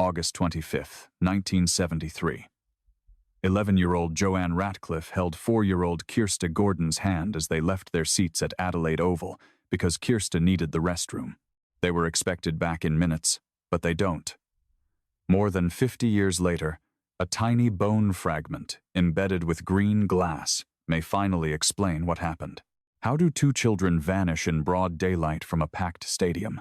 August 25th, 1973. 11-year-old Joanne Ratcliffe held 4-year-old Kirsta Gordon's hand as they left their seats at Adelaide Oval because Kirsta needed the restroom. They were expected back in minutes, but they don't. More than 50 years later, a tiny bone fragment embedded with green glass may finally explain what happened. How do two children vanish in broad daylight from a packed stadium?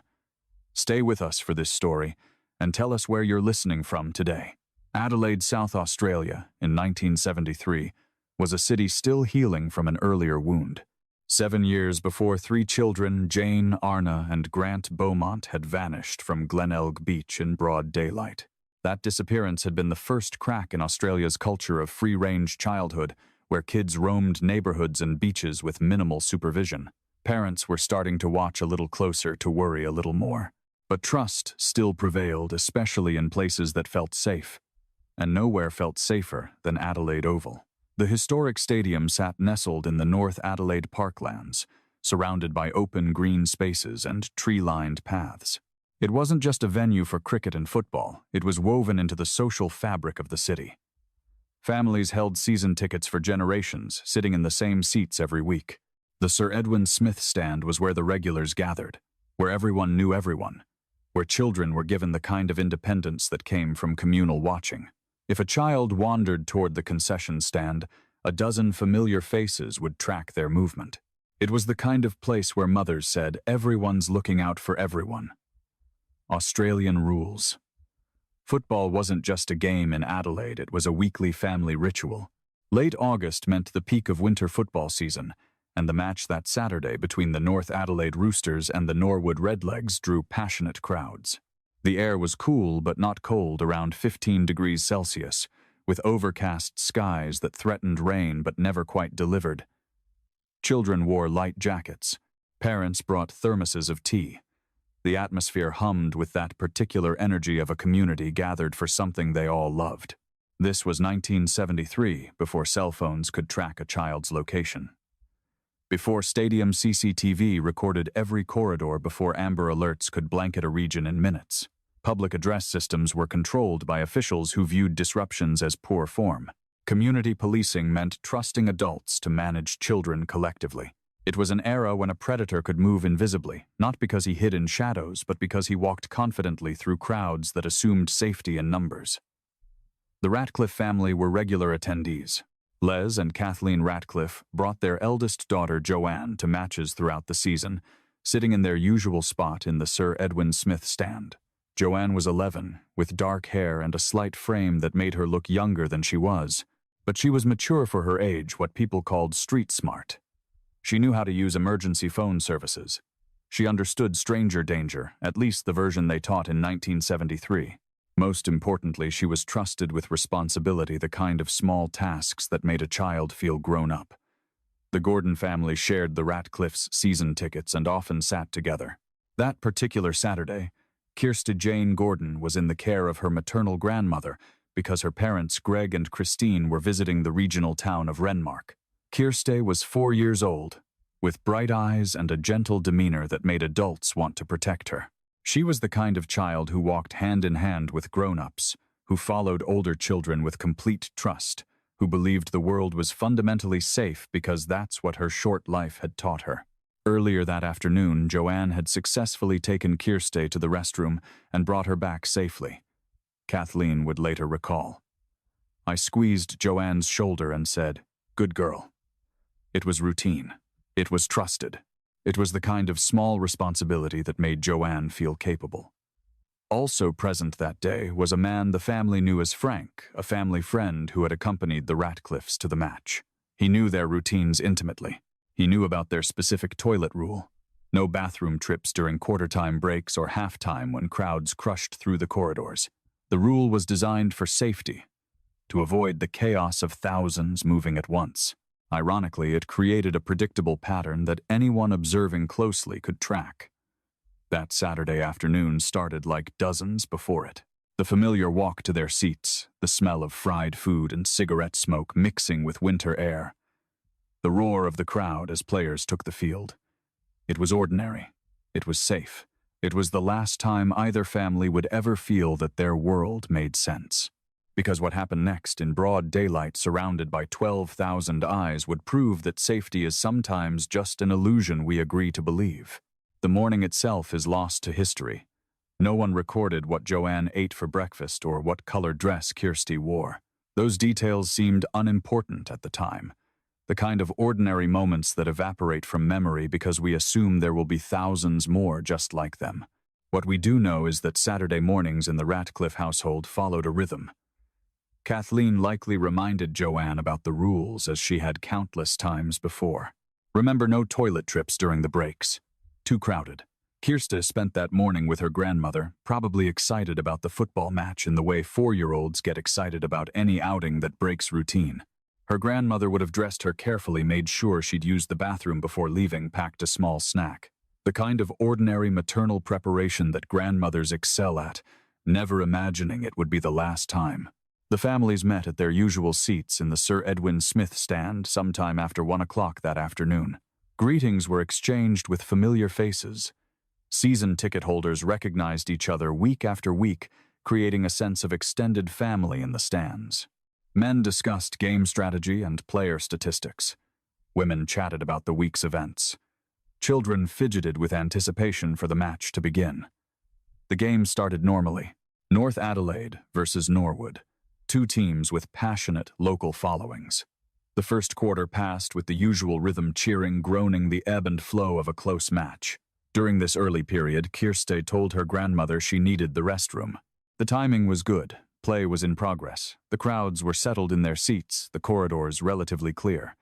Stay with us for this story and tell us where you're listening from today. Adelaide, South Australia, in 1973, was a city still healing from an earlier wound. 7 years before 3 children, Jane, Arna, and Grant Beaumont, had vanished from Glenelg Beach in broad daylight. That disappearance had been the first crack in Australia's culture of free-range childhood, where kids roamed neighborhoods and beaches with minimal supervision. Parents were starting to watch a little closer, to worry a little more. But trust still prevailed, especially in places that felt safe. And nowhere felt safer than Adelaide Oval. The historic stadium sat nestled in the North Adelaide parklands, surrounded by open green spaces and tree-lined paths. It wasn't just a venue for cricket and football, it was woven into the social fabric of the city. Families held season tickets for generations, sitting in the same seats every week. The Sir Edwin Smith stand was where the regulars gathered, where everyone knew everyone, where children were given the kind of independence that came from communal watching. If a child wandered toward the concession stand, a dozen familiar faces would track their movement. It was the kind of place where mothers said, "Everyone's looking out for everyone." Australian rules. Football wasn't just a game in Adelaide, it was a weekly family ritual. Late August meant the peak of winter football season, and the match that Saturday between the North Adelaide Roosters and the Norwood Redlegs drew passionate crowds. The air was cool but not cold, around 15 degrees Celsius, with overcast skies that threatened rain but never quite delivered. Children wore light jackets. Parents brought thermoses of tea. The atmosphere hummed with that particular energy of a community gathered for something they all loved. This was 1973, before cell phones could track a child's location. Before stadium CCTV recorded every corridor, before Amber Alerts could blanket a region in minutes. Public address systems were controlled by officials who viewed disruptions as poor form. Community policing meant trusting adults to manage children collectively. It was an era when a predator could move invisibly, not because he hid in shadows, but because he walked confidently through crowds that assumed safety in numbers. The Ratcliffe family were regular attendees. Les and Kathleen Ratcliffe brought their eldest daughter, Joanne, to matches throughout the season, sitting in their usual spot in the Sir Edwin Smith stand. Joanne was 11, with dark hair and a slight frame that made her look younger than she was. But she was mature for her age, what people called street smart. She knew how to use emergency phone services. She understood stranger danger, at least the version they taught in 1973. Most importantly, she was trusted with responsibility, the kind of small tasks that made a child feel grown up. The Gordon family shared the Ratcliffe's season tickets and often sat together. That particular Saturday, Kirsta Jane Gordon was in the care of her maternal grandmother because her parents, Greg and Christine, were visiting the regional town of Renmark. Kirsta was 4 years old, with bright eyes and a gentle demeanor that made adults want to protect her. She was the kind of child who walked hand in hand with grown-ups, who followed older children with complete trust, who believed the world was fundamentally safe because that's what her short life had taught her. Earlier that afternoon, Joanne had successfully taken Kirsta to the restroom and brought her back safely. Kathleen would later recall. I squeezed Joanne's shoulder and said, "Good girl." It was routine. It was trusted. It was the kind of small responsibility that made Joanne feel capable. Also present that day was a man the family knew as Frank, a family friend who had accompanied the Ratcliffes to the match. He knew their routines intimately. He knew about their specific toilet rule. No bathroom trips during quarter-time breaks or halftime when crowds crushed through the corridors. The rule was designed for safety, to avoid the chaos of thousands moving at once. Ironically, it created a predictable pattern that anyone observing closely could track. That Saturday afternoon started like dozens before it. The familiar walk to their seats, the smell of fried food and cigarette smoke mixing with winter air. The roar of the crowd as players took the field. It was ordinary. It was safe. It was the last time either family would ever feel that their world made sense. Because what happened next in broad daylight surrounded by 12,000 eyes would prove that safety is sometimes just an illusion we agree to believe. The morning itself is lost to history. No one recorded what Joanne ate for breakfast or what color dress Kirsty wore. Those details seemed unimportant at the time. The kind of ordinary moments that evaporate from memory because we assume there will be thousands more just like them. What we do know is that Saturday mornings in the Ratcliffe household followed a rhythm. Kathleen likely reminded Joanne about the rules as she had countless times before. Remember, no toilet trips during the breaks. Too crowded. Kirsta spent that morning with her grandmother, probably excited about the football match in the way 4-year-olds get excited about any outing that breaks routine. Her grandmother would have dressed her carefully, made sure she'd used the bathroom before leaving, packed a small snack. The kind of ordinary maternal preparation that grandmothers excel at, never imagining it would be the last time. The families met at their usual seats in the Sir Edwin Smith stand sometime after 1 o'clock that afternoon. Greetings were exchanged with familiar faces. Season ticket holders recognized each other week after week, creating a sense of extended family in the stands. Men discussed game strategy and player statistics. Women chatted about the week's events. Children fidgeted with anticipation for the match to begin. The game started normally. North Adelaide versus Norwood. Two teams with passionate local followings. The first quarter passed with the usual rhythm, cheering, groaning, the ebb and flow of a close match. During this early period, Kirsty told her grandmother she needed the restroom. The timing was good. Play was in progress. The crowds were settled in their seats, the corridors relatively clear.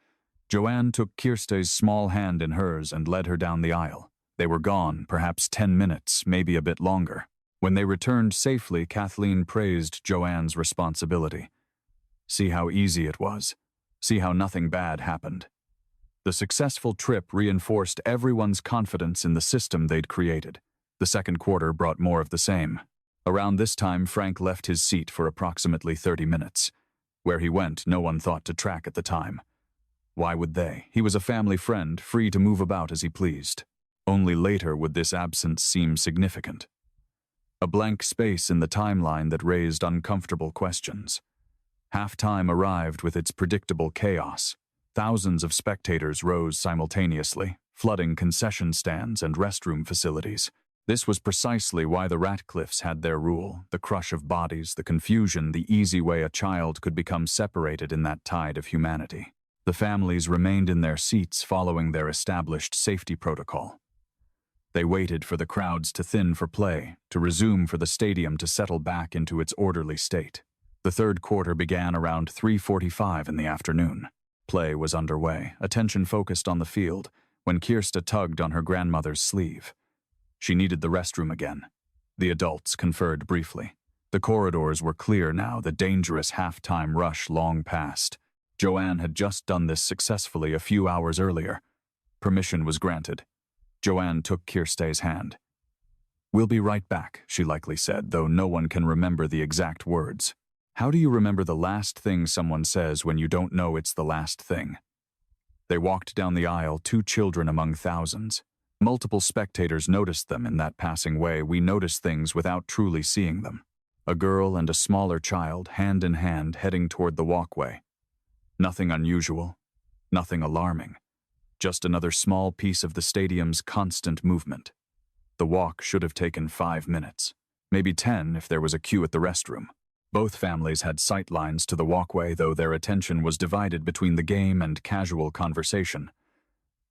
Joanne took Kirsty's small hand in hers and led her down the aisle. They were gone, perhaps 10 minutes, maybe a bit longer. When they returned safely, Kathleen praised Joanne's responsibility. See how easy it was. See how nothing bad happened. The successful trip reinforced everyone's confidence in the system they'd created. The second quarter brought more of the same. Around this time, Frank left his seat for approximately 30 minutes. Where he went, no one thought to track at the time. Why would they? He was a family friend, free to move about as he pleased. Only later would this absence seem significant. A blank space in the timeline that raised uncomfortable questions. Halftime arrived with its predictable chaos. Thousands of spectators rose simultaneously, flooding concession stands and restroom facilities. This was precisely why the Ratcliffes had their rule, the crush of bodies, the confusion, the easy way a child could become separated in that tide of humanity. The families remained in their seats following their established safety protocol. They waited for the crowds to thin for play, to resume for the stadium to settle back into its orderly state. The third quarter began around 3:45 in the afternoon. Play was underway, attention focused on the field, when Kirsta tugged on her grandmother's sleeve. She needed the restroom again. The adults conferred briefly. The corridors were clear now, the dangerous halftime rush long past. Joanne had just done this successfully a few hours earlier. Permission was granted. Joanne took Kirsty's hand. "We'll be right back," she likely said, though no one can remember the exact words. How do you remember the last thing someone says when you don't know it's the last thing? They walked down the aisle, two children among thousands. Multiple spectators noticed them in that passing way we notice things without truly seeing them. A girl and a smaller child, hand in hand, heading toward the walkway. Nothing unusual, nothing alarming. Just another small piece of the stadium's constant movement. The walk should have taken 5 minutes, maybe 10 if there was a queue at the restroom. Both families had sight lines to the walkway, though their attention was divided between the game and casual conversation.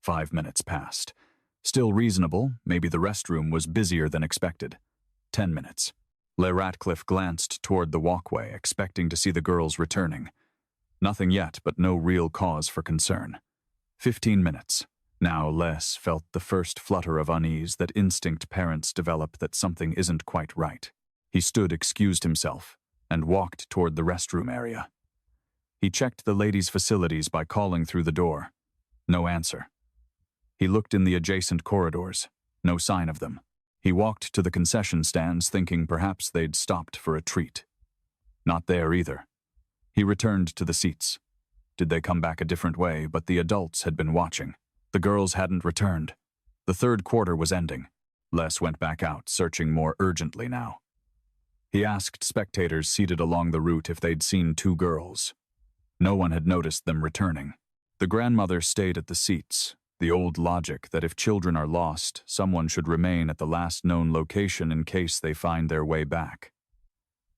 5 minutes passed. Still reasonable, maybe the restroom was busier than expected. 10 minutes. Le Ratcliffe glanced toward the walkway, expecting to see the girls returning. Nothing yet, but no real cause for concern. 15 minutes. Now Les felt the first flutter of unease that instinct parents develop that something isn't quite right. He stood, excused himself, and walked toward the restroom area. He checked the ladies' facilities by calling through the door. No answer. He looked in the adjacent corridors. No sign of them. He walked to the concession stands, thinking perhaps they'd stopped for a treat. Not there either. He returned to the seats. Did they come back a different way? But the adults had been watching. The girls hadn't returned. The third quarter was ending. Les went back out, searching more urgently now. He asked spectators seated along the route if they'd seen two girls. No one had noticed them returning. The grandmother stayed at the seats, the old logic that if children are lost, someone should remain at the last known location in case they find their way back.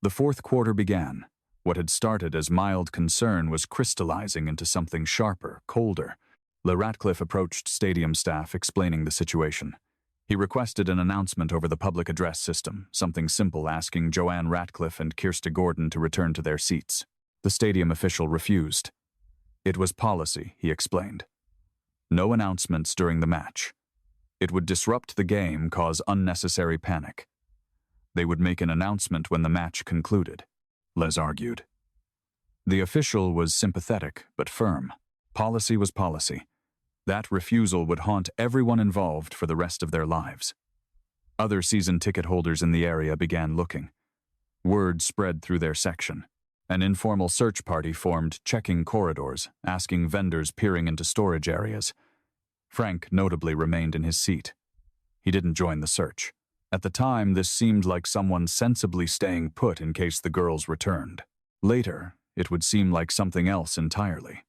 The fourth quarter began. What had started as mild concern was crystallizing into something sharper, colder. Ratcliffe approached stadium staff explaining the situation. He requested an announcement over the public address system, something simple asking Joanne Ratcliffe and Kirsta Gordon to return to their seats. The stadium official refused. It was policy, he explained. No announcements during the match. It would disrupt the game, cause unnecessary panic. They would make an announcement when the match concluded, Les argued. The official was sympathetic but firm. Policy was policy. That refusal would haunt everyone involved for the rest of their lives. Other season ticket holders in the area began looking. Word spread through their section. An informal search party formed, checking corridors, asking vendors peering into storage areas. Frank notably remained in his seat. He didn't join the search. At the time, this seemed like someone sensibly staying put in case the girls returned. Later, it would seem like something else entirely.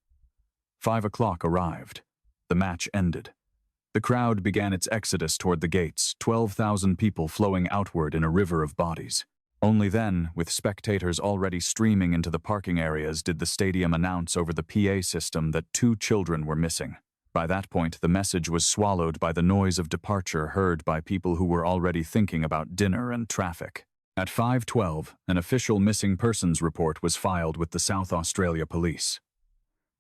5 o'clock arrived. The match ended. The crowd began its exodus toward the gates, 12,000 people flowing outward in a river of bodies. Only then, with spectators already streaming into the parking areas, did the stadium announce over the PA system that 2 children were missing. By that point, the message was swallowed by the noise of departure heard by people who were already thinking about dinner and traffic. At 5:12, an official missing persons report was filed with the South Australia Police.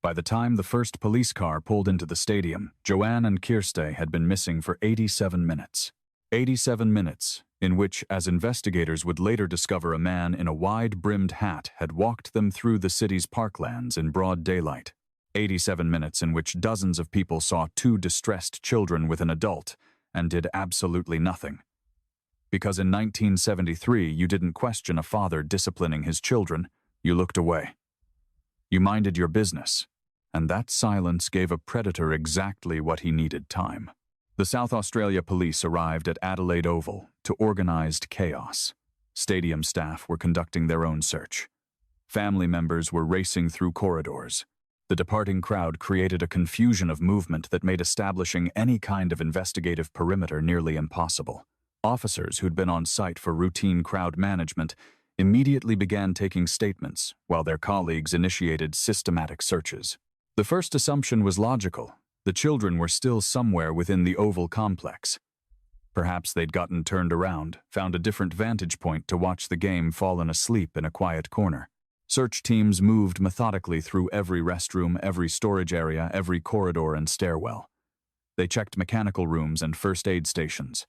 By the time the first police car pulled into the stadium, Joanne and Kirsta had been missing for 87 minutes. 87 minutes, in which, as investigators would later discover, a man in a wide-brimmed hat had walked them through the city's parklands in broad daylight. 87 minutes in which dozens of people saw 2 distressed children with an adult and did absolutely nothing. Because in 1973 you didn't question a father disciplining his children, you looked away. You minded your business, and that silence gave a predator exactly what he needed: time. The South Australia Police arrived at Adelaide Oval to organized chaos. Stadium staff were conducting their own search. Family members were racing through corridors. The departing crowd created a confusion of movement that made establishing any kind of investigative perimeter nearly impossible. Officers who'd been on site for routine crowd management immediately began taking statements, while their colleagues initiated systematic searches. The first assumption was logical. The children were still somewhere within the Oval complex. Perhaps they'd gotten turned around, found a different vantage point to watch the game, fallen asleep in a quiet corner. Search teams moved methodically through every restroom, every storage area, every corridor and stairwell. They checked mechanical rooms and first aid stations.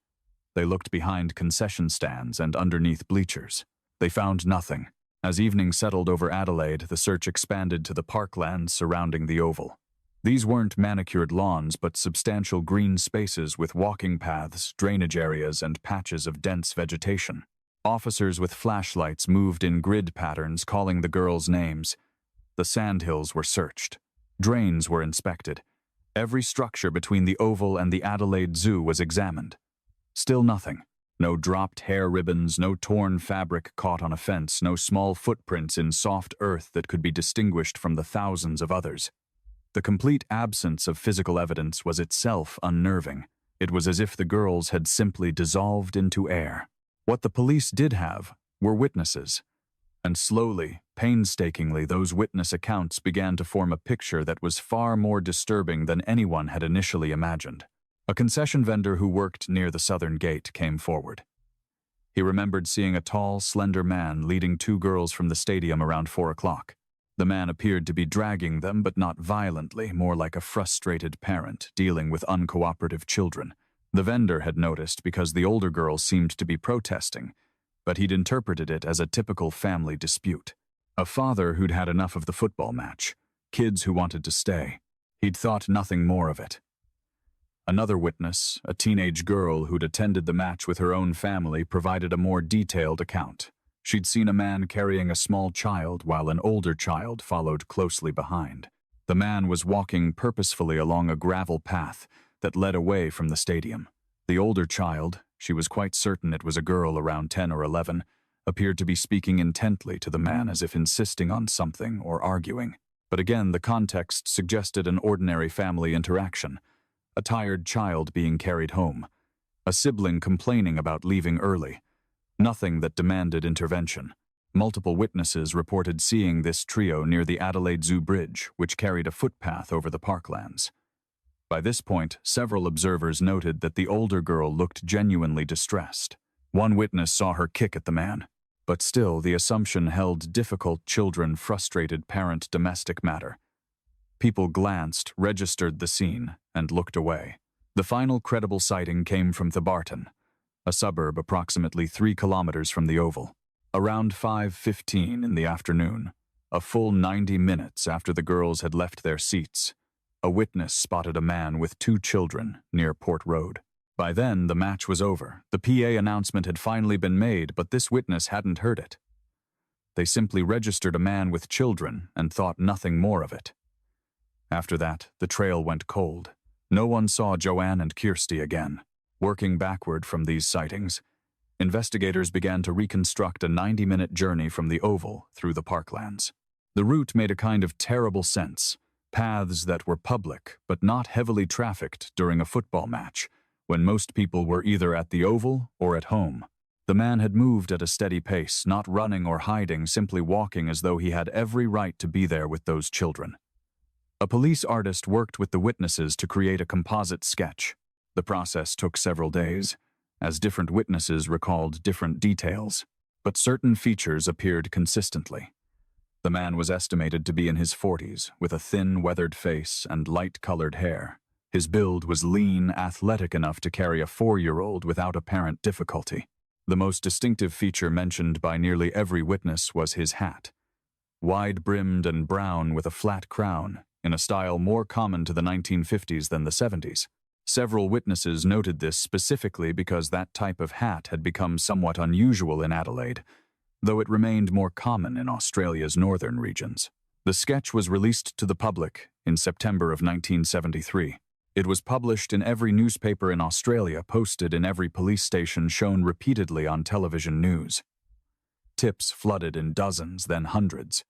They looked behind concession stands and underneath bleachers. They found nothing. As evening settled over Adelaide, the search expanded to the parklands surrounding the Oval. These weren't manicured lawns, but substantial green spaces with walking paths, drainage areas, and patches of dense vegetation. Officers with flashlights moved in grid patterns, calling the girls' names. The sandhills were searched. Drains were inspected. Every structure between the Oval and the Adelaide Zoo was examined. Still nothing. No dropped hair ribbons, no torn fabric caught on a fence, no small footprints in soft earth that could be distinguished from the thousands of others. The complete absence of physical evidence was itself unnerving. It was as if the girls had simply dissolved into air. What the police did have were witnesses. And slowly, painstakingly, those witness accounts began to form a picture that was far more disturbing than anyone had initially imagined. A concession vendor who worked near the southern gate came forward. He remembered seeing a tall, slender man leading 2 girls from the stadium around 4 o'clock. The man appeared to be dragging them, but not violently, more like a frustrated parent dealing with uncooperative children. The vendor had noticed because the older girls seemed to be protesting, but he'd interpreted it as a typical family dispute. A father who'd had enough of the football match, kids who wanted to stay. He'd thought nothing more of it. Another witness, a teenage girl who'd attended the match with her own family, provided a more detailed account. She'd seen a man carrying a small child while an older child followed closely behind. The man was walking purposefully along a gravel path that led away from the stadium. The older child, she was quite certain it was a girl around 10 or 11, appeared to be speaking intently to the man as if insisting on something or arguing. But again, the context suggested an ordinary family interaction. A tired child being carried home. A sibling complaining about leaving early. Nothing that demanded intervention. Multiple witnesses reported seeing this trio near the Adelaide Zoo Bridge, which carried a footpath over the parklands. By this point, several observers noted that the older girl looked genuinely distressed. One witness saw her kick at the man. But still, the assumption held difficult children frustrated parent domestic matter. People glanced, registered the scene, and looked away. The final credible sighting came from Thebarton, a suburb approximately 3 kilometers from the Oval. Around 5:15 in the afternoon, a full 90 minutes after the girls had left their seats, a witness spotted a man with 2 children near Port Road. By then, the match was over. The PA announcement had finally been made, but this witness hadn't heard it. They simply registered a man with children and thought nothing more of it. After that, the trail went cold. No one saw Joanne and Kirsty again. Working backward from these sightings, investigators began to reconstruct a 90-minute journey from the Oval through the parklands. The route made a kind of terrible sense. Paths that were public, but not heavily trafficked during a football match, when most people were either at the Oval or at home. The man had moved at a steady pace, not running or hiding, simply walking as though he had every right to be there with those children. A police artist worked with the witnesses to create a composite sketch. The process took several days, as different witnesses recalled different details, but certain features appeared consistently. The man was estimated to be in his 40s, with a thin, weathered face and light-colored hair. His build was lean, athletic enough to carry a 4-year-old without apparent difficulty. The most distinctive feature mentioned by nearly every witness was his hat. Wide-brimmed and brown with a flat crown, in a style more common to the 1950s than the 70s. Several witnesses noted this specifically because that type of hat had become somewhat unusual in Adelaide, though it remained more common in Australia's northern regions. The sketch was released to the public in September of 1973. It was published in every newspaper in Australia, posted in every police station, shown repeatedly on television news. Tips flooded in dozens, then hundreds.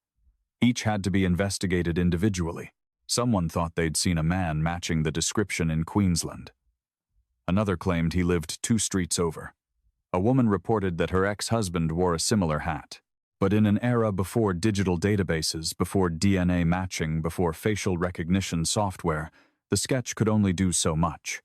Each had to be investigated individually. Someone thought they'd seen a man matching the description in Queensland. Another claimed he lived 2 streets over. A woman reported that her ex-husband wore a similar hat. But in an era before digital databases, before DNA matching, before facial recognition software, the sketch could only do so much.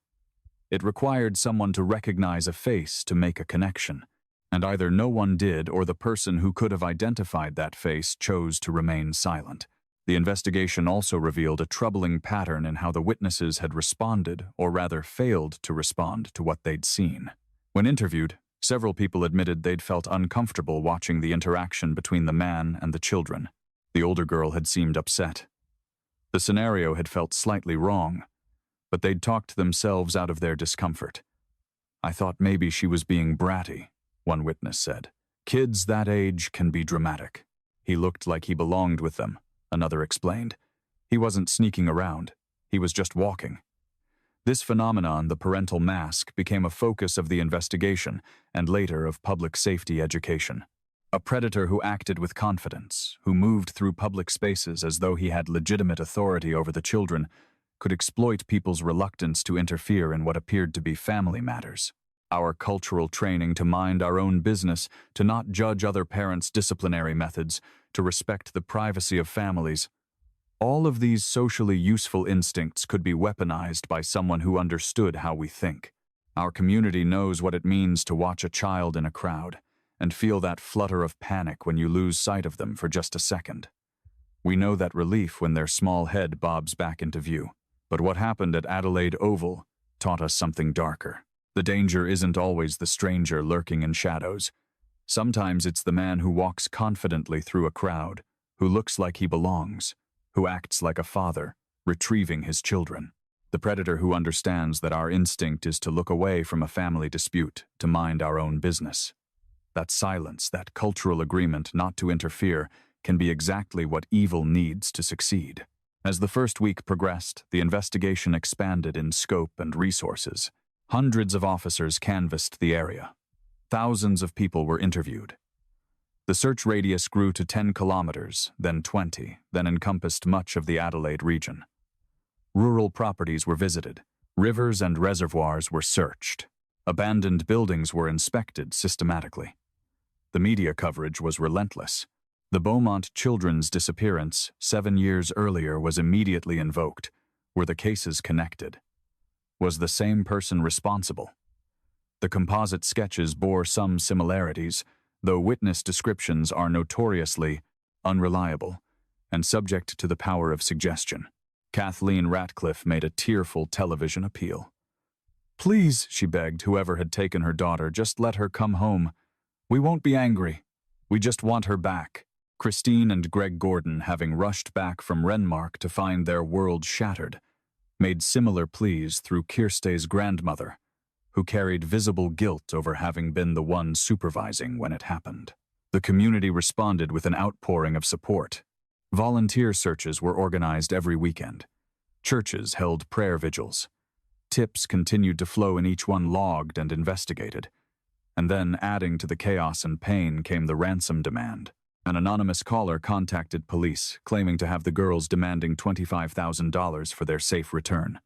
It required someone to recognize a face to make a connection, and either no one did or the person who could have identified that face chose to remain silent. The investigation also revealed a troubling pattern in how the witnesses had responded, or rather failed to respond, to what they'd seen. When interviewed, several people admitted they'd felt uncomfortable watching the interaction between the man and the children. The older girl had seemed upset. The scenario had felt slightly wrong, but they'd talked themselves out of their discomfort. "I thought maybe she was being bratty," one witness said. "Kids that age can be dramatic." "He looked like he belonged with them," another explained. "He wasn't sneaking around. He was just walking." This phenomenon, the parental mask, became a focus of the investigation and later of public safety education. A predator who acted with confidence, who moved through public spaces as though he had legitimate authority over the children, could exploit people's reluctance to interfere in what appeared to be family matters. Our cultural training to mind our own business, to not judge other parents' disciplinary methods, to respect the privacy of families. All of these socially useful instincts could be weaponized by someone who understood how we think. Our community knows what it means to watch a child in a crowd and feel that flutter of panic when you lose sight of them for just a second. We know that relief when their small head bobs back into view. But what happened at Adelaide Oval taught us something darker. The danger isn't always the stranger lurking in shadows. Sometimes it's the man who walks confidently through a crowd, who looks like he belongs, who acts like a father, retrieving his children. The predator who understands that our instinct is to look away from a family dispute, to mind our own business. That silence, that cultural agreement not to interfere, can be exactly what evil needs to succeed. As the first week progressed, the investigation expanded in scope and resources. Hundreds of officers canvassed the area. Thousands of people were interviewed. The search radius grew to 10 kilometers, then 20, then encompassed much of the Adelaide region. Rural properties were visited. Rivers and reservoirs were searched. Abandoned buildings were inspected systematically. The media coverage was relentless. The Beaumont children's disappearance 7 years earlier was immediately invoked. Were the cases connected? Was the same person responsible? The composite sketches bore some similarities, though witness descriptions are notoriously unreliable and subject to the power of suggestion. Kathleen Ratcliffe made a tearful television appeal. "Please," she begged whoever had taken her daughter, "just let her come home. We won't be angry. We just want her back." Christine and Greg Gordon, having rushed back from Renmark to find their world shattered, made similar pleas through Kirste's grandmother, who carried visible guilt over having been the one supervising when it happened. The community responded with an outpouring of support. Volunteer searches were organized every weekend. Churches held prayer vigils. Tips continued to flow and each one logged and investigated. And then, adding to the chaos and pain, came the ransom demand. An anonymous caller contacted police, claiming to have the girls demanding $25,000 for their safe return.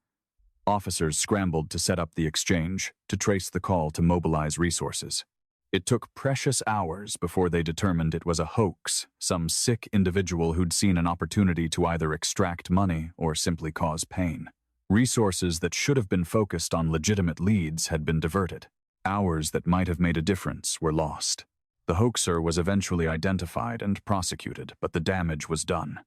Officers scrambled to set up the exchange, to trace the call to mobilize resources. It took precious hours before they determined it was a hoax, some sick individual who'd seen an opportunity to either extract money or simply cause pain. Resources that should have been focused on legitimate leads had been diverted. Hours that might have made a difference were lost. The hoaxer was eventually identified and prosecuted, but the damage was done.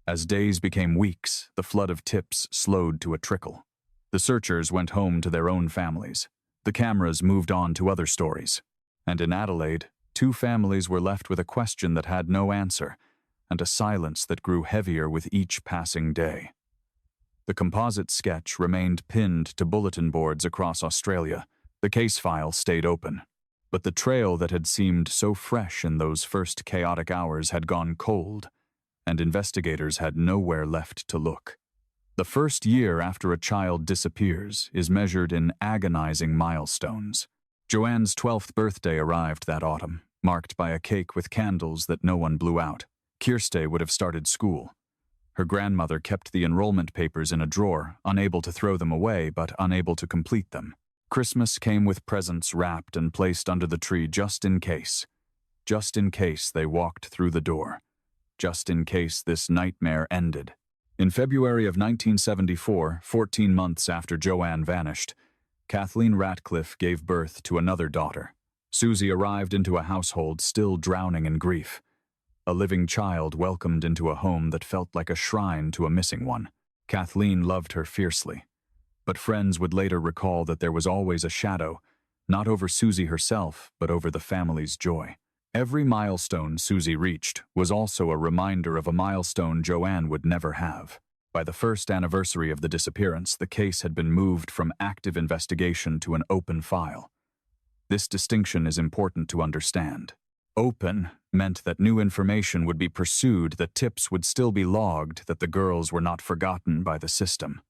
As days became weeks, the flood of tips slowed to a trickle. The searchers went home to their own families. The cameras moved on to other stories. And in Adelaide, 2 families were left with a question that had no answer, and a silence that grew heavier with each passing day. The composite sketch remained pinned to bulletin boards across Australia. The case file stayed open. But the trail that had seemed so fresh in those first chaotic hours had gone cold, and investigators had nowhere left to look. The first year after a child disappears is measured in agonizing milestones. Joanne's 12th birthday arrived that autumn, marked by a cake with candles that no one blew out. Kirste would have started school. Her grandmother kept the enrollment papers in a drawer, unable to throw them away but unable to complete them. Christmas came with presents wrapped and placed under the tree just in case. Just in case they walked through the door. Just in case this nightmare ended. In February of 1974, 14 months after Joanne vanished, Kathleen Ratcliffe gave birth to another daughter. Susie arrived into a household still drowning in grief. A living child welcomed into a home that felt like a shrine to a missing one. Kathleen loved her fiercely. But friends would later recall that there was always a shadow, not over Susie herself, but over the family's joy. Every milestone Susie reached was also a reminder of a milestone Joanne would never have. By the first anniversary of the disappearance, the case had been moved from active investigation to an open file. This distinction is important to understand. Open meant that new information would be pursued, that tips would still be logged, that the girls were not forgotten by the system.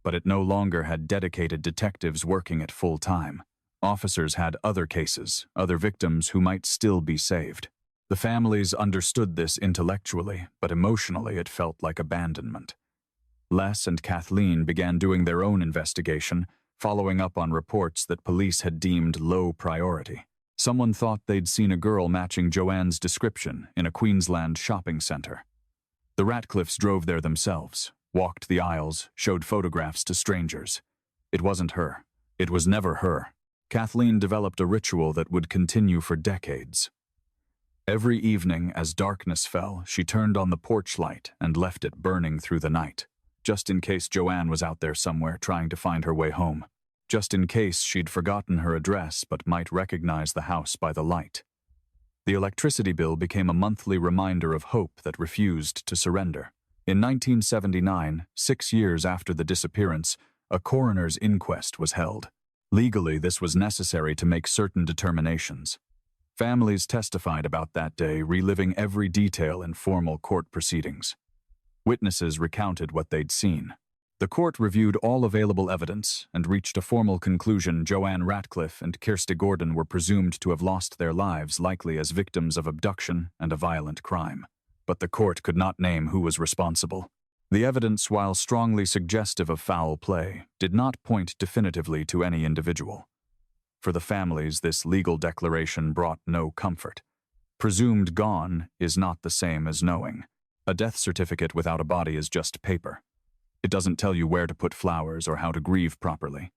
But it no longer had dedicated detectives working at full time. Officers had other cases, other victims who might still be saved. The families understood this intellectually, but emotionally it felt like abandonment. Les and Kathleen began doing their own investigation, following up on reports that police had deemed low priority. Someone thought they'd seen a girl matching Joanne's description in a Queensland shopping centre. The Ratcliffes drove there themselves, walked the aisles, showed photographs to strangers. It wasn't her. It was never her. Kathleen developed a ritual that would continue for decades. Every evening, as darkness fell, she turned on the porch light and left it burning through the night, just in case Joanne was out there somewhere trying to find her way home. Just in case she'd forgotten her address but might recognize the house by the light. The electricity bill became a monthly reminder of hope that refused to surrender. In 1979, 6 years after the disappearance, a coroner's inquest was held. Legally, this was necessary to make certain determinations. Families testified about that day, reliving every detail in formal court proceedings. Witnesses recounted what they'd seen. The court reviewed all available evidence and reached a formal conclusion. Joanne Ratcliffe and Kirsty Gordon were presumed to have lost their lives, likely as victims of abduction and a violent crime. But the court could not name who was responsible. The evidence, while strongly suggestive of foul play, did not point definitively to any individual. For the families, this legal declaration brought no comfort. Presumed gone is not the same as knowing. A death certificate without a body is just paper. It doesn't tell you where to put flowers or how to grieve properly.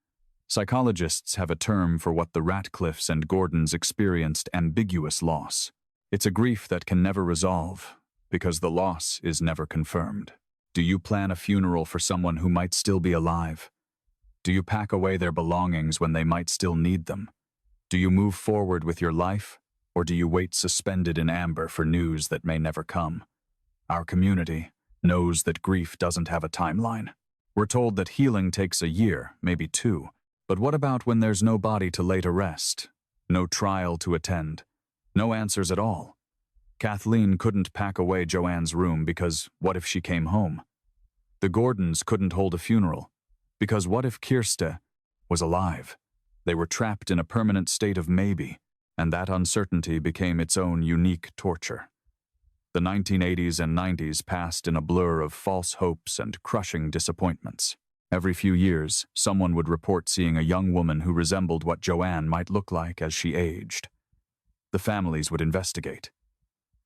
Psychologists have a term for what the Ratcliffes and Gordons experienced: ambiguous loss. It's a grief that can never resolve, because the loss is never confirmed. Do you plan a funeral for someone who might still be alive? Do you pack away their belongings when they might still need them? Do you move forward with your life, or do you wait suspended in amber for news that may never come? Our community knows that grief doesn't have a timeline. We're told that healing takes a year, maybe 2. But what about when there's no body to lay to rest? No trial to attend? No answers at all? Kathleen couldn't pack away Joanne's room because what if she came home? The Gordons couldn't hold a funeral because what if Kirsty was alive? They were trapped in a permanent state of maybe, and that uncertainty became its own unique torture. The 1980s and 90s passed in a blur of false hopes and crushing disappointments. Every few years, someone would report seeing a young woman who resembled what Joanne might look like as she aged. The families would investigate.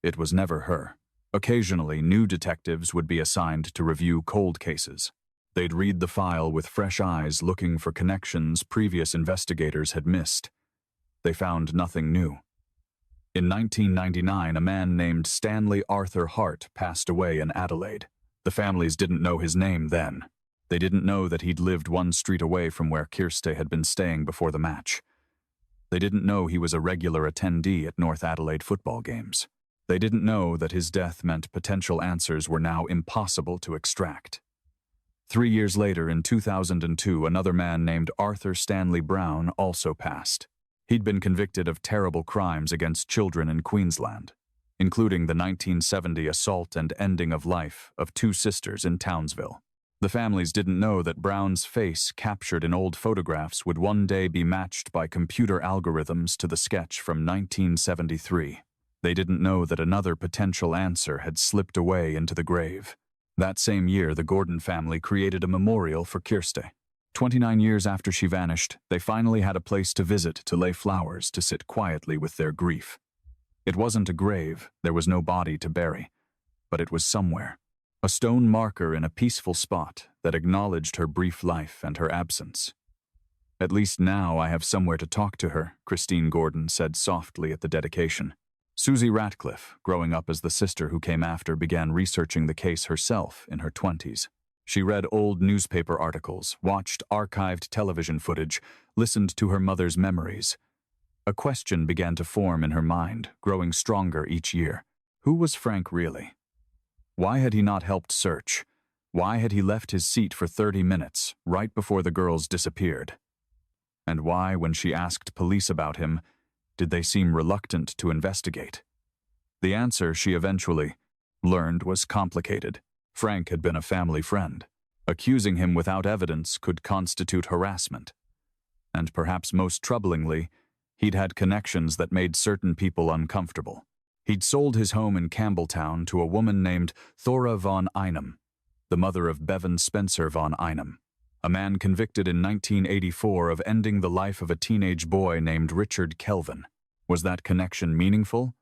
It was never her. Occasionally, new detectives would be assigned to review cold cases. They'd read the file with fresh eyes, looking for connections previous investigators had missed. They found nothing new. In 1999, a man named Stanley Arthur Hart passed away in Adelaide. The families didn't know his name then. They didn't know that he'd lived one street away from where Kirsty had been staying before the match. They didn't know he was a regular attendee at North Adelaide football games. They didn't know that his death meant potential answers were now impossible to extract. 3 years later, in 2002, another man named Arthur Stanley Brown also passed. He'd been convicted of terrible crimes against children in Queensland, including the 1970 assault and ending of life of 2 sisters in Townsville. The families didn't know that Brown's face, captured in old photographs, would one day be matched by computer algorithms to the sketch from 1973. They didn't know that another potential answer had slipped away into the grave. That same year, the Gordon family created a memorial for Kirsty. 29 years after she vanished, they finally had a place to visit, to lay flowers, to sit quietly with their grief. It wasn't a grave, there was no body to bury, but it was somewhere. A stone marker in a peaceful spot that acknowledged her brief life and her absence. "At least now I have somewhere to talk to her," Christine Gordon said softly at the dedication. Susie Ratcliffe, growing up as the sister who came after, began researching the case herself in her 20s. She read old newspaper articles, watched archived television footage, listened to her mother's memories. A question began to form in her mind, growing stronger each year. Who was Frank really? Why had he not helped search? Why had he left his seat for 30 minutes, right before the girls disappeared? And why, when she asked police about him, did they seem reluctant to investigate? The answer, she eventually learned, was complicated. Frank had been a family friend. Accusing him without evidence could constitute harassment. And perhaps most troublingly, he'd had connections that made certain people uncomfortable. He'd sold his home in Campbelltown to a woman named Thora von Einem, the mother of Bevan Spencer von Einem, a man convicted in 1984 of ending the life of a teenage boy named Richard Kelvin. Was that connection meaningful?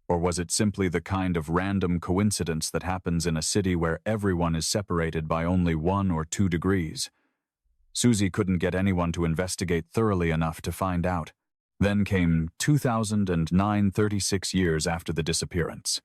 Or was it simply the kind of random coincidence that happens in a city where everyone is separated by only 1 or 2 degrees? Susie couldn't get anyone to investigate thoroughly enough to find out. Then came 2009, 36 years after the disappearance.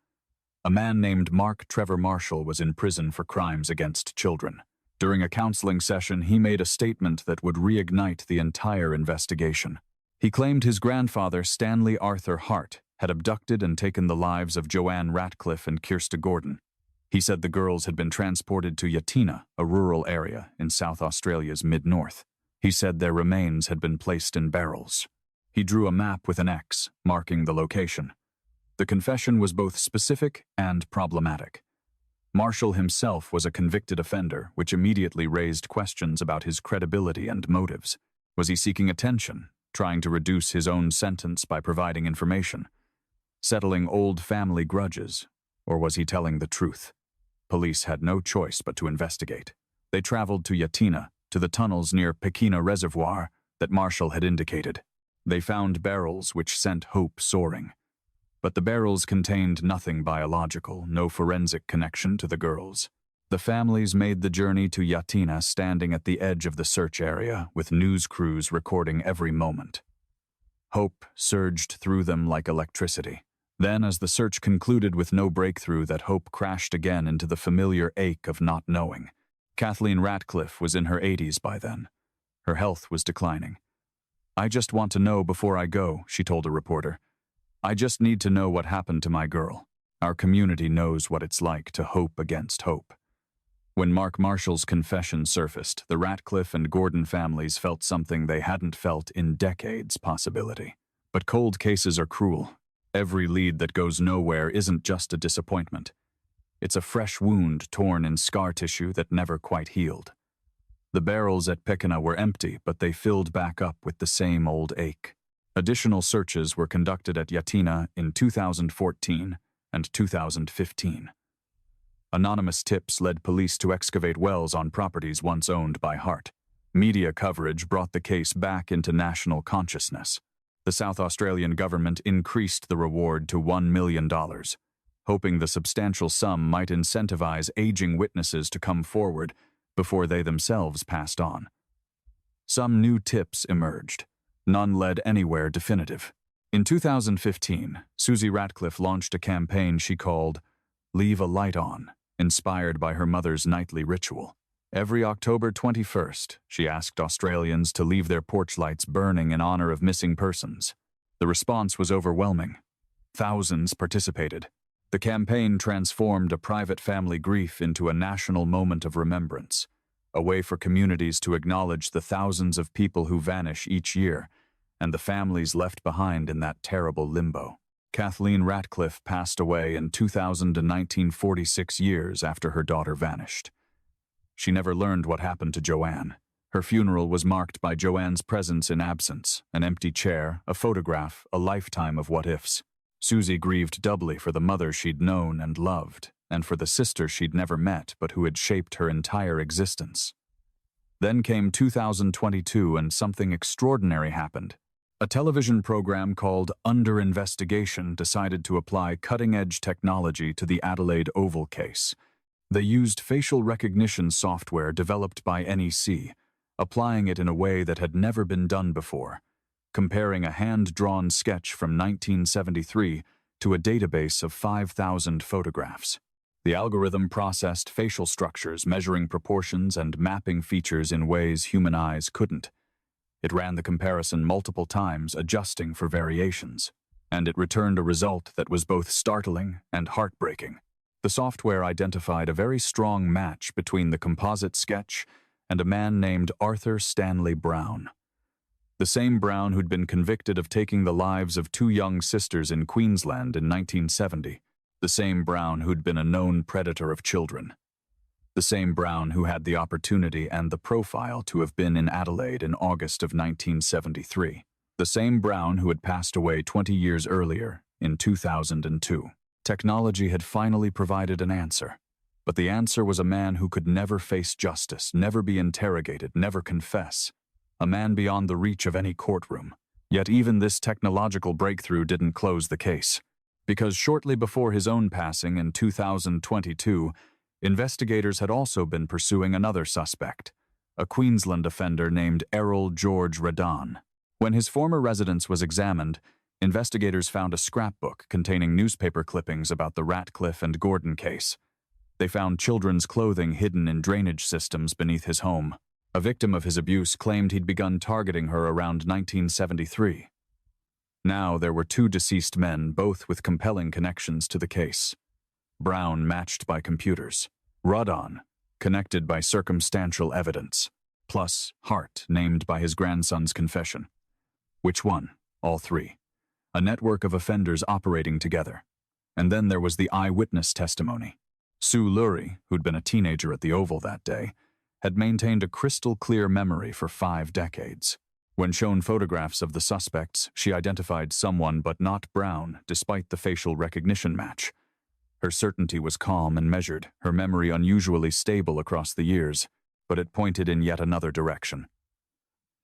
A man named Mark Trevor Marshall was in prison for crimes against children. During a counseling session, he made a statement that would reignite the entire investigation. He claimed his grandfather, Stanley Arthur Hart, had abducted and taken the lives of Joanne Ratcliffe and Kirsty Gordon. He said the girls had been transported to Yatina, a rural area in South Australia's mid-north. He said their remains had been placed in barrels. He drew a map with an X, marking the location. The confession was both specific and problematic. Marshall himself was a convicted offender, which immediately raised questions about his credibility and motives. Was he seeking attention, trying to reduce his own sentence by providing information, settling old family grudges, or was he telling the truth? Police had no choice but to investigate. They traveled to Yatina, to the tunnels near Pekina Reservoir that Marshall had indicated. They found barrels which sent hope soaring. But the barrels contained nothing biological, no forensic connection to the girls. The families made the journey to Yatina, standing at the edge of the search area, with news crews recording every moment. Hope surged through them like electricity. Then, as the search concluded with no breakthrough, that hope crashed again into the familiar ache of not knowing. Kathleen Ratcliffe was in her 80s by then. Her health was declining. "I just want to know before I go," she told a reporter. "I just need to know what happened to my girl. Our community knows what it's like to hope against hope." When Mark Marshall's confession surfaced, the Ratcliffe and Gordon families felt something they hadn't felt in decades: possibility. But cold cases are cruel. Every lead that goes nowhere isn't just a disappointment. It's a fresh wound torn in scar tissue that never quite healed. The barrels at Pekina were empty, but they filled back up with the same old ache. Additional searches were conducted at Yatina in 2014 and 2015. Anonymous tips led police to excavate wells on properties once owned by Hart. Media coverage brought the case back into national consciousness. The South Australian government increased the reward to $1 million, hoping the substantial sum might incentivize aging witnesses to come forward before they themselves passed on. Some new tips emerged. None led anywhere definitive. In 2015, Susie Ratcliffe launched a campaign she called "Leave a Light On," inspired by her mother's nightly ritual. Every October 21st, she asked Australians to leave their porch lights burning in honor of missing persons. The response was overwhelming. Thousands participated. The campaign transformed a private family grief into a national moment of remembrance, a way for communities to acknowledge the thousands of people who vanish each year and the families left behind in that terrible limbo. Kathleen Ratcliffe passed away in 2019, 46 years after her daughter vanished. She never learned what happened to Joanne. Her funeral was marked by Joanne's presence in absence, an empty chair, a photograph, a lifetime of what-ifs. Susie grieved doubly for the mother she'd known and loved, and for the sister she'd never met but who had shaped her entire existence. Then came 2022 and something extraordinary happened. A television program called Under Investigation decided to apply cutting-edge technology to the Adelaide Oval case. They used facial recognition software developed by NEC, applying it in a way that had never been done before, comparing a hand-drawn sketch from 1973 to a database of 5,000 photographs. The algorithm processed facial structures, measuring proportions and mapping features in ways human eyes couldn't. It ran the comparison multiple times, adjusting for variations, and it returned a result that was both startling and heartbreaking. The software identified a very strong match between the composite sketch and a man named Arthur Stanley Brown. The same Brown who'd been convicted of taking the lives of two young sisters in Queensland in 1970. The same Brown who'd been a known predator of children. The same Brown who had the opportunity and the profile to have been in Adelaide in August of 1973. The same Brown who had passed away 20 years earlier, in 2002. Technology had finally provided an answer, but the answer was a man who could never face justice, never be interrogated, never confess. A man beyond the reach of any courtroom. Yet even this technological breakthrough didn't close the case, because shortly before his own passing in 2022, investigators had also been pursuing another suspect, a Queensland offender named Errol George Radan. When his former residence was examined, investigators found a scrapbook containing newspaper clippings about the Ratcliffe and Gordon case. They found children's clothing hidden in drainage systems beneath his home. A victim of his abuse claimed he'd begun targeting her around 1973. Now there were two deceased men, both with compelling connections to the case. Brown matched by computers. Radan connected by circumstantial evidence. Plus Hart named by his grandson's confession. Which one? All three. A network of offenders operating together. And then there was the eyewitness testimony. Sue Lurie, who'd been a teenager at the Oval that day, had maintained a crystal-clear memory for 5 decades. When shown photographs of the suspects, she identified someone but not Brown, despite the facial recognition match. Her certainty was calm and measured, her memory unusually stable across the years, but it pointed in yet another direction.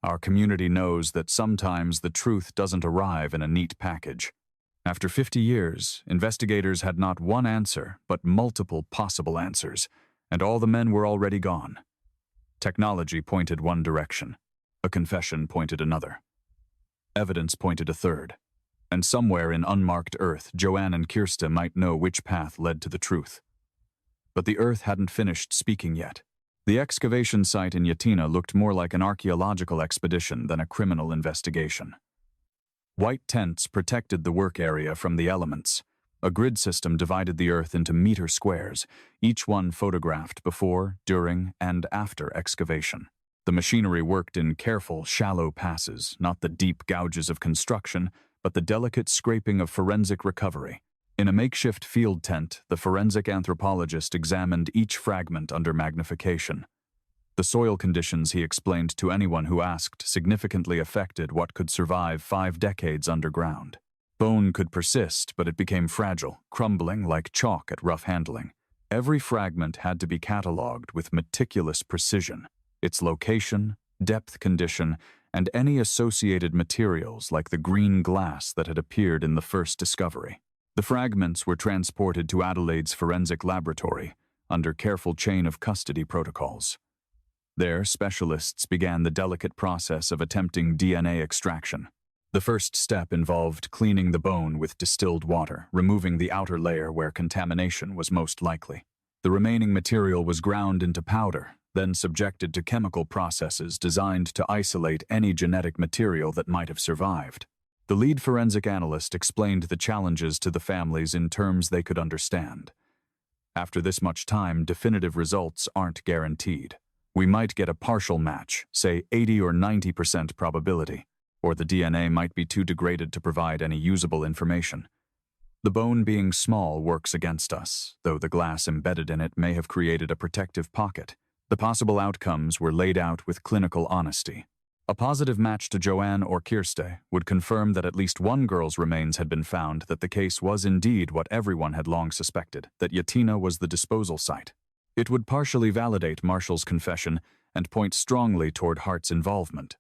Our community knows that sometimes the truth doesn't arrive in a neat package. After 50 years, investigators had not one answer, but multiple possible answers, and all the men were already gone. Technology pointed one direction. A confession pointed another. Evidence pointed a third. And somewhere in unmarked Earth, Joanne and Kirsta might know which path led to the truth. But the Earth hadn't finished speaking yet. The excavation site in Yatina looked more like an archaeological expedition than a criminal investigation. White tents protected the work area from the elements. A grid system divided the Earth into meter squares, each one photographed before, during, and after excavation. The machinery worked in careful, shallow passes, not the deep gouges of construction, but the delicate scraping of forensic recovery. In a makeshift field tent, the forensic anthropologist examined each fragment under magnification. The soil conditions, he explained to anyone who asked, significantly affected what could survive 5 decades underground. Bone could persist, but it became fragile, crumbling like chalk at rough handling. Every fragment had to be catalogued with meticulous precision. Its location, depth condition, and any associated materials like the green glass that had appeared in the first discovery. The fragments were transported to Adelaide's forensic laboratory under careful chain of custody protocols. There, specialists began the delicate process of attempting DNA extraction. The first step involved cleaning the bone with distilled water, removing the outer layer where contamination was most likely. The remaining material was ground into powder, then subjected to chemical processes designed to isolate any genetic material that might have survived. The lead forensic analyst explained the challenges to the families in terms they could understand. After this much time, definitive results aren't guaranteed. We might get a partial match, say 80 or 90% probability, or the DNA might be too degraded to provide any usable information. The bone being small works against us, though the glass embedded in it may have created a protective pocket. The possible outcomes were laid out with clinical honesty. A positive match to Joanne or Kirsta would confirm that at least one girl's remains had been found, that the case was indeed what everyone had long suspected, that Yatina was the disposal site. It would partially validate Marshall's confession and point strongly toward Hart's involvement,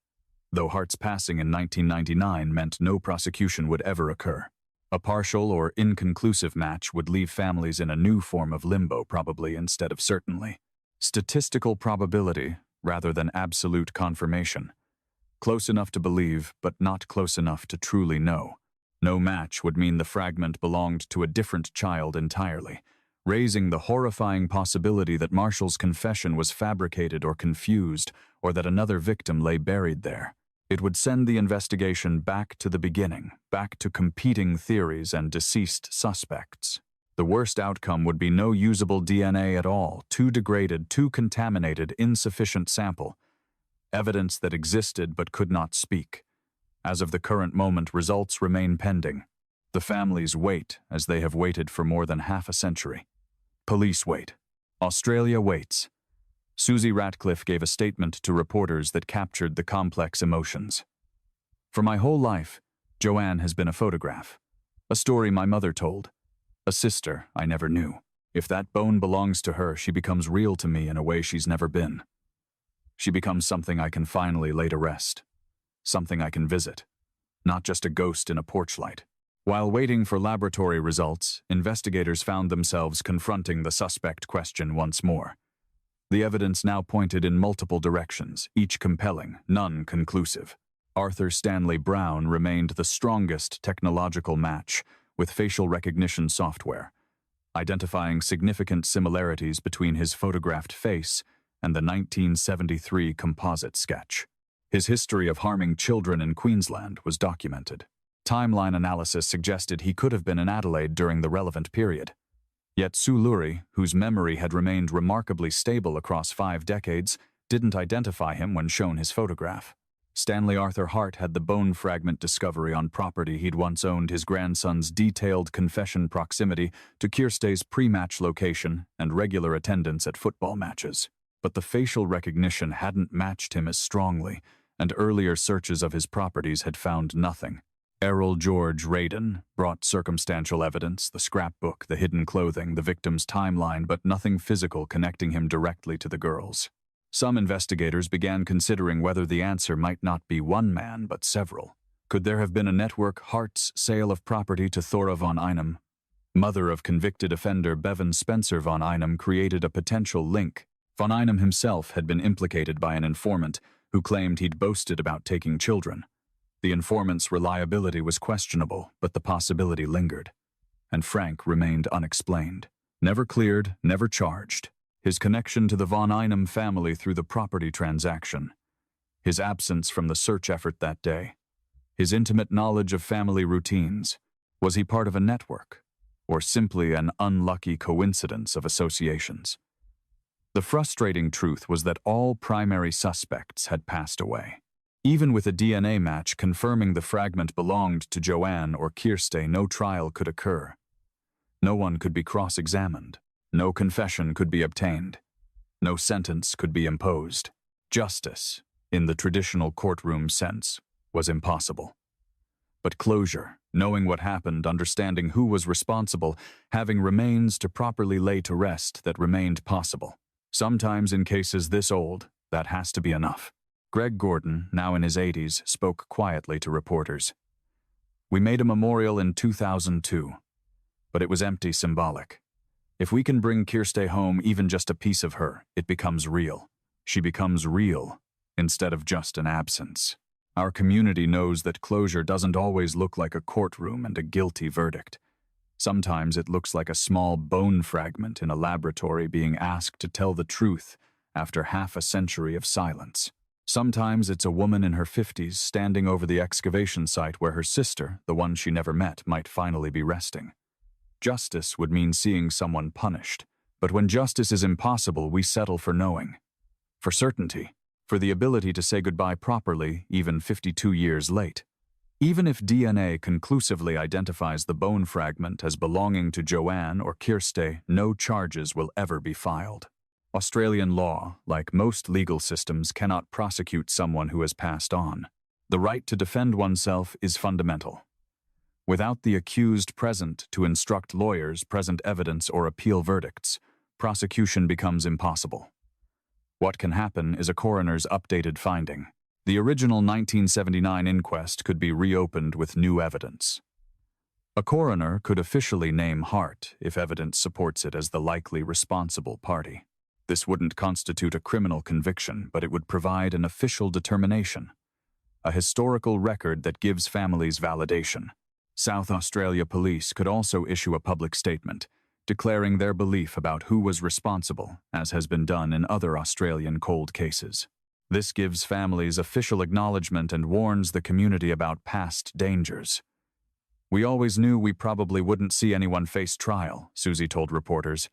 though Hart's passing in 1999 meant no prosecution would ever occur. A partial or inconclusive match would leave families in a new form of limbo, probably instead of certainly. Statistical probability rather than absolute confirmation. Close enough to believe, but not close enough to truly know. No match would mean the fragment belonged to a different child entirely, raising the horrifying possibility that Marshall's confession was fabricated or confused, or that another victim lay buried there. It would send the investigation back to the beginning, back to competing theories and deceased suspects. The worst outcome would be no usable DNA at all, too degraded, too contaminated, insufficient sample. Evidence that existed but could not speak. As of the current moment, results remain pending. The families wait as they have waited for more than half a century. Police wait. Australia waits. Susie Ratcliffe gave a statement to reporters that captured the complex emotions. For my whole life, Joanne has been a photograph. A story my mother told. A sister I never knew. If that bone belongs to her, she becomes real to me in a way she's never been. She becomes something I can finally lay to rest. Something I can visit. Not just a ghost in a porch light. While waiting for laboratory results, investigators found themselves confronting the suspect question once more. The evidence now pointed in multiple directions, each compelling, none conclusive. Arthur Stanley Brown remained the strongest technological match, with facial recognition software, identifying significant similarities between his photographed face and the 1973 composite sketch. His history of harming children in Queensland was documented. Timeline analysis suggested he could have been in Adelaide during the relevant period. Yet Sue Lurie, whose memory had remained remarkably stable across 5 decades, didn't identify him when shown his photograph. Stanley Arthur Hart had the bone fragment discovery on property he'd once owned. His grandson's detailed confession proximity to Kirste's pre-match location and regular attendance at football matches. But the facial recognition hadn't matched him as strongly, and earlier searches of his properties had found nothing. Errol George Radin brought circumstantial evidence, the scrapbook, the hidden clothing, the victim's timeline, but nothing physical connecting him directly to the girls. Some investigators began considering whether the answer might not be one man, but several. Could there have been a network? Hart's sale of property to Thora von Einem, mother of convicted offender Bevan Spencer von Einem, created a potential link. Von Einem himself had been implicated by an informant who claimed he'd boasted about taking children. The informant's reliability was questionable, but the possibility lingered. And Frank remained unexplained. Never cleared, never charged. His connection to the von Einem family through the property transaction. His absence from the search effort that day. His intimate knowledge of family routines. Was he part of a network, or simply an unlucky coincidence of associations? The frustrating truth was that all primary suspects had passed away. Even with a DNA match confirming the fragment belonged to Joanne or Kirste, no trial could occur. No one could be cross-examined. No confession could be obtained. No sentence could be imposed. Justice, in the traditional courtroom sense, was impossible. But closure, knowing what happened, understanding who was responsible, having remains to properly lay to rest, that remained possible. Sometimes in cases this old, that has to be enough. Greg Gordon, now in his 80s, spoke quietly to reporters. We made a memorial in 2002, but it was empty, symbolic. If we can bring Kirste home, even just a piece of her, it becomes real. She becomes real, instead of just an absence. Our community knows that closure doesn't always look like a courtroom and a guilty verdict. Sometimes it looks like a small bone fragment in a laboratory being asked to tell the truth after half a century of silence. Sometimes it's a woman in her 50s standing over the excavation site where her sister, the one she never met, might finally be resting. Justice would mean seeing someone punished, but when justice is impossible, we settle for knowing. For certainty, for the ability to say goodbye properly, even 52 years late. Even if DNA conclusively identifies the bone fragment as belonging to Joanne or Kirste, no charges will ever be filed. Australian law, like most legal systems, cannot prosecute someone who has passed on. The right to defend oneself is fundamental. Without the accused present to instruct lawyers, present evidence, or appeal verdicts, prosecution becomes impossible. What can happen is a coroner's updated finding. The original 1979 inquest could be reopened with new evidence. A coroner could officially name Hart if evidence supports it as the likely responsible party. This wouldn't constitute a criminal conviction, but it would provide an official determination, a historical record that gives families validation. South Australia Police could also issue a public statement, declaring their belief about who was responsible, as has been done in other Australian cold cases. This gives families official acknowledgement and warns the community about past dangers. We always knew we probably wouldn't see anyone face trial, Susie told reporters.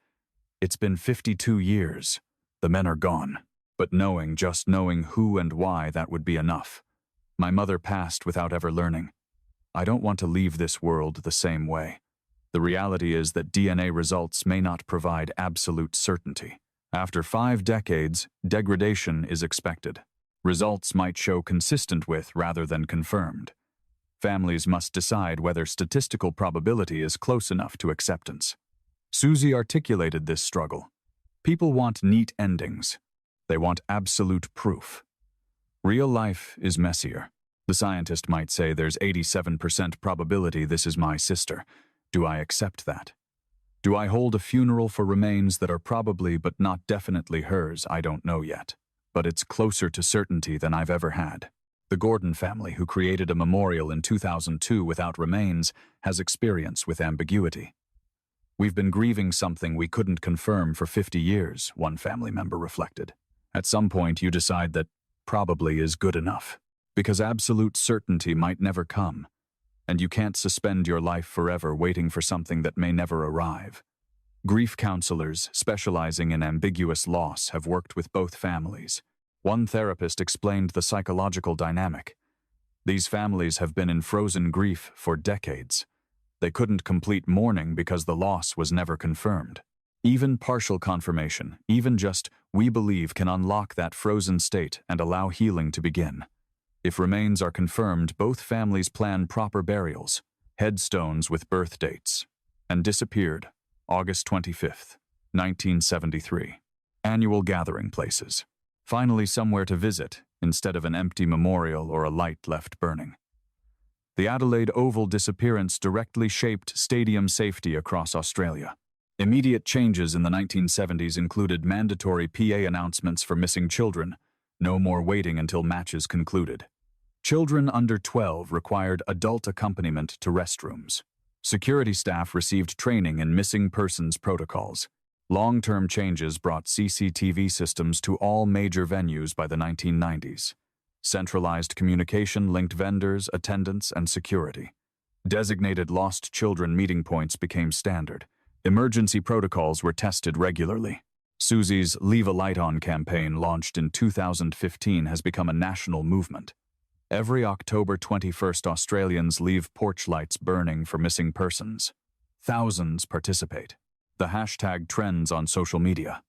It's been 52 years. The men are gone. But just knowing who and why, that would be enough. My mother passed without ever learning. I don't want to leave this world the same way. The reality is that DNA results may not provide absolute certainty. After 5 decades, degradation is expected. Results might show consistent with rather than confirmed. Families must decide whether statistical probability is close enough to acceptance. Susie articulated this struggle. People want neat endings. They want absolute proof. Real life is messier. The scientist might say there's 87% probability this is my sister. Do I accept that? Do I hold a funeral for remains that are probably but not definitely hers? I don't know yet. But it's closer to certainty than I've ever had. The Gordon family, who created a memorial in 2002 without remains, has experience with ambiguity. We've been grieving something we couldn't confirm for 50 years, one family member reflected. At some point, you decide that probably is good enough, because absolute certainty might never come, and you can't suspend your life forever waiting for something that may never arrive. Grief counselors specializing in ambiguous loss have worked with both families, One therapist explained the psychological dynamic. These families have been in frozen grief for decades. They couldn't complete mourning because the loss was never confirmed. Even partial confirmation, even just "we believe," can unlock that frozen state and allow healing to begin. If remains are confirmed, both families plan proper burials, headstones with birth dates, and disappeared, August 25th, 1973. Annual gathering places. Finally somewhere to visit, instead of an empty memorial or a light left burning. The Adelaide Oval disappearance directly shaped stadium safety across Australia. Immediate changes in the 1970s included mandatory PA announcements for missing children, no more waiting until matches concluded. Children under 12 required adult accompaniment to restrooms. Security staff received training in missing persons protocols. Long-term changes brought CCTV systems to all major venues by the 1990s. Centralized communication linked vendors, attendants, and security. Designated lost children meeting points became standard. Emergency protocols were tested regularly. Susie's Leave a Light On campaign, launched in 2015, has become a national movement. Every October 21st, Australians leave porch lights burning for missing persons. Thousands participate. The hashtag trends on social media.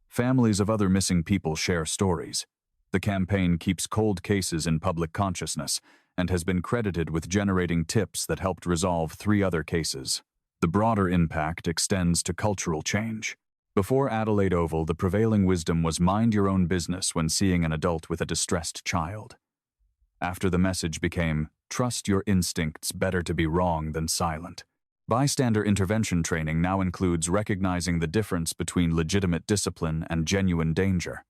Families of other missing people share stories. The campaign keeps cold cases in public consciousness and has been credited with generating tips that helped resolve 3 other cases. The broader impact extends to cultural change. Before Adelaide Oval, the prevailing wisdom was mind your own business when seeing an adult with a distressed child. After, the message became, trust your instincts, better to be wrong than silent. Bystander intervention training now includes recognizing the difference between legitimate discipline and genuine danger,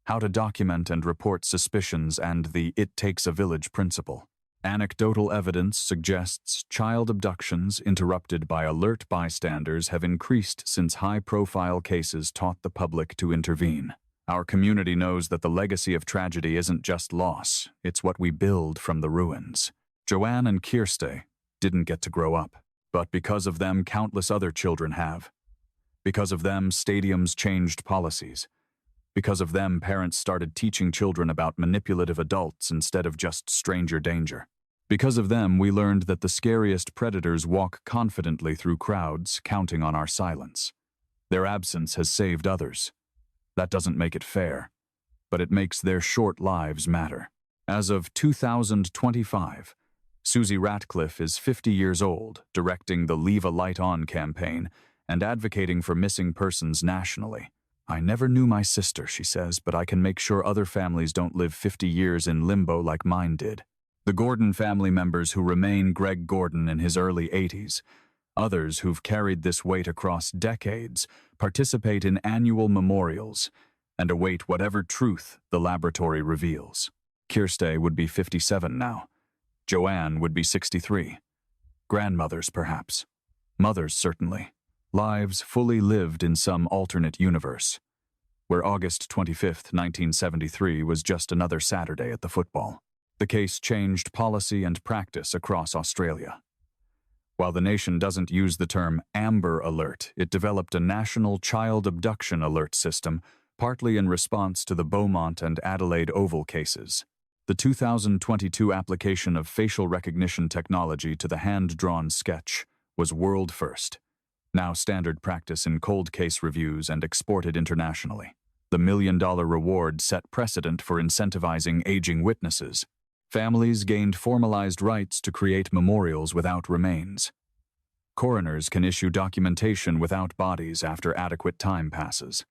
how to document and report suspicions, and the "it takes a village" principle. Anecdotal evidence suggests child abductions interrupted by alert bystanders have increased since high-profile cases taught the public to intervene. Our community knows that the legacy of tragedy isn't just loss, it's what we build from the ruins. Joanne and Kirsty didn't get to grow up, but because of them, countless other children have. Because of them, stadiums changed policies. Because of them, parents started teaching children about manipulative adults instead of just stranger danger. Because of them, we learned that the scariest predators walk confidently through crowds, counting on our silence. Their absence has saved others. That doesn't make it fair, but it makes their short lives matter. As of 2025, Susie Ratcliffe is 50 years old, directing the Leave a Light On campaign and advocating for missing persons nationally. I never knew my sister, she says, but I can make sure other families don't live 50 years in limbo like mine did. The Gordon family members who remain: Greg Gordon in his early 80s. Others who've carried this weight across decades participate in annual memorials and await whatever truth the laboratory reveals. Kirsty would be 57 now. Joanne would be 63. Grandmothers, perhaps. Mothers, certainly. Lives fully lived in some alternate universe, where August 25th, 1973 was just another Saturday at the football. The case changed policy and practice across Australia. While the nation doesn't use the term Amber Alert, it developed a national child abduction alert system, partly in response to the Beaumont and Adelaide Oval cases. The 2022 application of facial recognition technology to the hand-drawn sketch was world first, now standard practice in cold case reviews and exported internationally. The $1 million reward set precedent for incentivizing aging witnesses. Families gained formalized rights to create memorials without remains. Coroners can issue documentation without bodies after adequate time passes.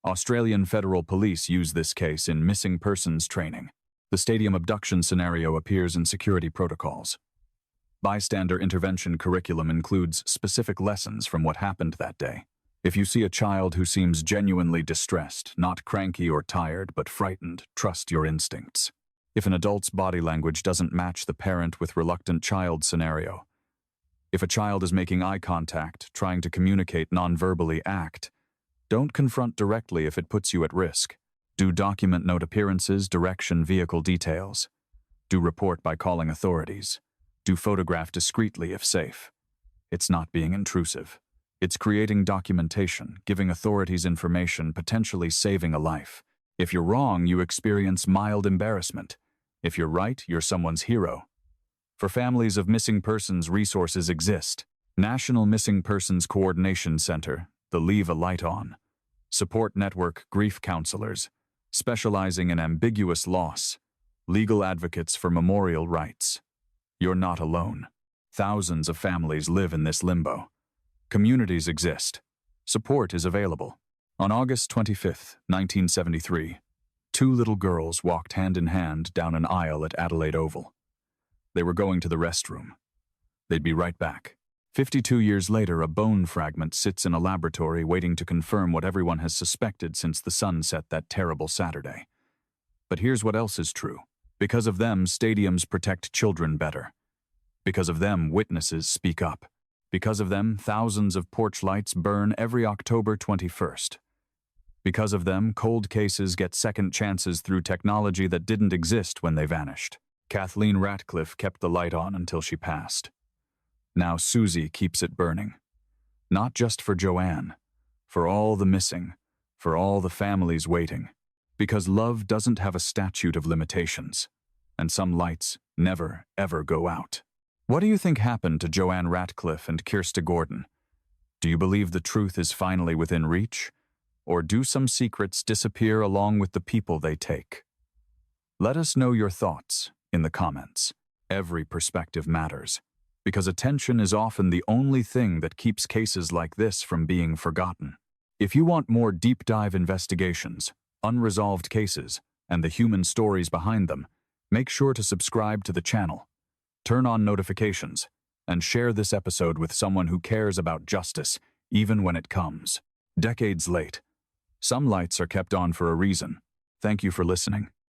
Australian Federal Police use this case in missing persons training. The stadium abduction scenario appears in security protocols. Bystander intervention curriculum includes specific lessons from what happened that day. If you see a child who seems genuinely distressed, not cranky or tired, but frightened, trust your instincts. If an adult's body language doesn't match the parent with reluctant child scenario. If a child is making eye contact, trying to communicate non-verbally, act. Don't confront directly if it puts you at risk. Do document note appearances, direction, vehicle details. Do report by calling authorities. Do photograph discreetly if safe. It's not being intrusive. It's creating documentation, giving authorities information, potentially saving a life. If you're wrong, you experience mild embarrassment. If you're right, you're someone's hero. For families of missing persons, resources exist. National Missing Persons Coordination Center, the Leave a Light On. Support Network Grief Counselors, specializing in ambiguous loss. Legal advocates for memorial rights. You're not alone. Thousands of families live in this limbo. Communities exist. Support is available. On August 25, 1973, two little girls walked hand in hand down an aisle at Adelaide Oval. They were going to the restroom. They'd be right back. 52 years later, a bone fragment sits in a laboratory waiting to confirm what everyone has suspected since the sun set that terrible Saturday. But here's what else is true. Because of them, stadiums protect children better. Because of them, witnesses speak up. Because of them, thousands of porch lights burn every October 21st. Because of them, cold cases get second chances through technology that didn't exist when they vanished. Kathleen Ratcliffe kept the light on until she passed. Now Susie keeps it burning. Not just for Joanne, for all the missing, for all the families waiting. Because love doesn't have a statute of limitations, and some lights never, ever go out. What do you think happened to Joanne Ratcliffe and Kirsta Gordon? Do you believe the truth is finally within reach? Or do some secrets disappear along with the people they take? Let us know your thoughts in the comments. Every perspective matters, because attention is often the only thing that keeps cases like this from being forgotten. If you want more deep dive investigations, unresolved cases, and the human stories behind them, make sure to subscribe to the channel, turn on notifications, and share this episode with someone who cares about justice, even when it comes decades late. Some lights are kept on for a reason. Thank you for listening.